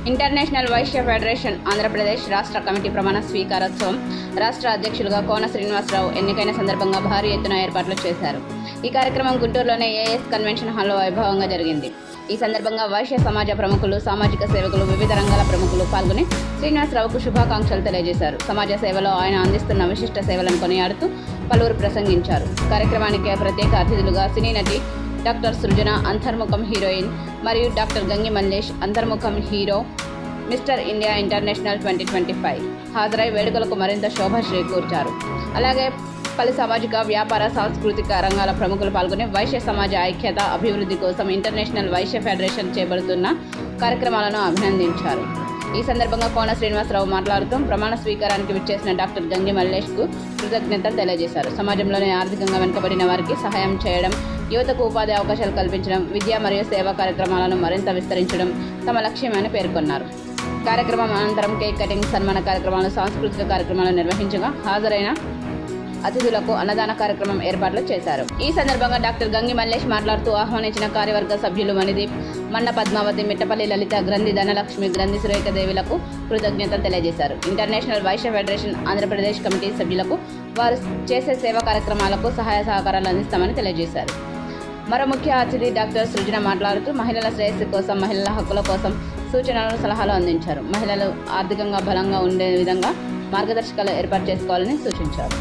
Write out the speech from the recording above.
International Vysya federation Andhra Pradesh రాష్ట్ర committee ప్రమాణ స్వీకారోత్సవం రాష్ట్ర అధ్యక్షులుగా కోన శ్రీనివాసరావు ఎన్నికైన సందర్భంగా భారీ ఎత్తున ఏర్పాట్లు చేశారు. ఈ కార్యక్రమం గుంటూరులోని ఏఎస్ కన్వెన్షన్ హాల్లో వైభవంగా జరిగింది. ఈ సందర్భంగా వైశ్య సమాజ ప్రముఖులు, సామాజిక సేవకులు, వివిధ రంగాల ప్రముఖులు పాల్గొని శ్రీనివాసరావుకు శుభాకాంక్షలు తెలియజేశారు. సమాజ సేవలో ఆయన అందిస్తున్న విశిష్ట సేవలను కొనియాడుతూ పలువురు ప్రసంగించారు. కార్యక్రమానికి ప్రత్యేక అతిథులుగా సినీ నటి డాక్టర్ సృజన, అంతర్ముఖం హీరోయిన్, మరియు డాక్టర్ గంగి మల్లేష్, అంతర్ముఖం హీరో, మిస్టర్ ఇండియా ఇంటర్నేషనల్ 2025 హాజరై వేడుకలకు మరింత శోభ చేకూర్చారు. అలాగే పలు సామాజిక, వ్యాపార, సాంస్కృతిక రంగాల ప్రముఖులు పాల్గొని వైశ్య సమాజ ఐక్యత, అభివృద్ధి కోసం ఇంటర్నేషనల్ వైశ్య ఫెడరేషన్ చేపడుతున్న కార్యక్రమాలను అభినందించారు. ఈ సందర్భంగా కోన శ్రీనివాసరావు మాట్లాడుతూ ప్రమాణ స్వీకారానికి విచ్చేసిన డాక్టర్ గంగి మల్లేష్కు కృతజ్ఞతలు తెలియజేశారు. సమాజంలోని ఆర్థికంగా వెనుకబడిన వారికి సహాయం చేయడం, యువతకు ఉపాధి అవకాశాలు కల్పించడం, విద్య మరియు సేవా కార్యక్రమాలను మరింత విస్తరించడం తమ లక్ష్యమని పేర్కొన్నారు. కార్యక్రమం అనంతరం కేక్ కటింగ్, సన్మాన కార్యక్రమాలు, సాంస్కృతిక కార్యక్రమాలు నిర్వహించగా హాజరైన అతిథులకు అన్నదాన కార్యక్రమం ఏర్పాట్లు చేశారు. ఈ సందర్భంగా డాక్టర్ గంగి మల్లేష్ మాట్లాడుతూ ఆహ్వానించిన కార్యవర్గ సభ్యులు మణిదీప్, మన్న పద్మావతి, మిట్టపల్లి లలిత, గ్రంథి ధనలక్ష్మి, గ్రంథి సురేఖదేవులకు కృతజ్ఞతలు తెలియజేశారు. International Vysya federation Andhra Pradesh committee సభ్యులకు వారు చేసే సేవా కార్యక్రమాలకు సహాయ సహకారాలు అందిస్తామని తెలియజేశారు. మరో ముఖ్య అతిథి డాక్టర్ సృజన మాట్లాడుతూ మహిళల శ్రేయస్సు కోసం, మహిళల హక్కుల కోసం సూచనలు, సలహాలు అందించారు. మహిళలు ఆర్థికంగా బలంగా ఉండే విధంగా మార్గదర్శకాలు ఏర్పాటు చేసుకోవాలని సూచించారు.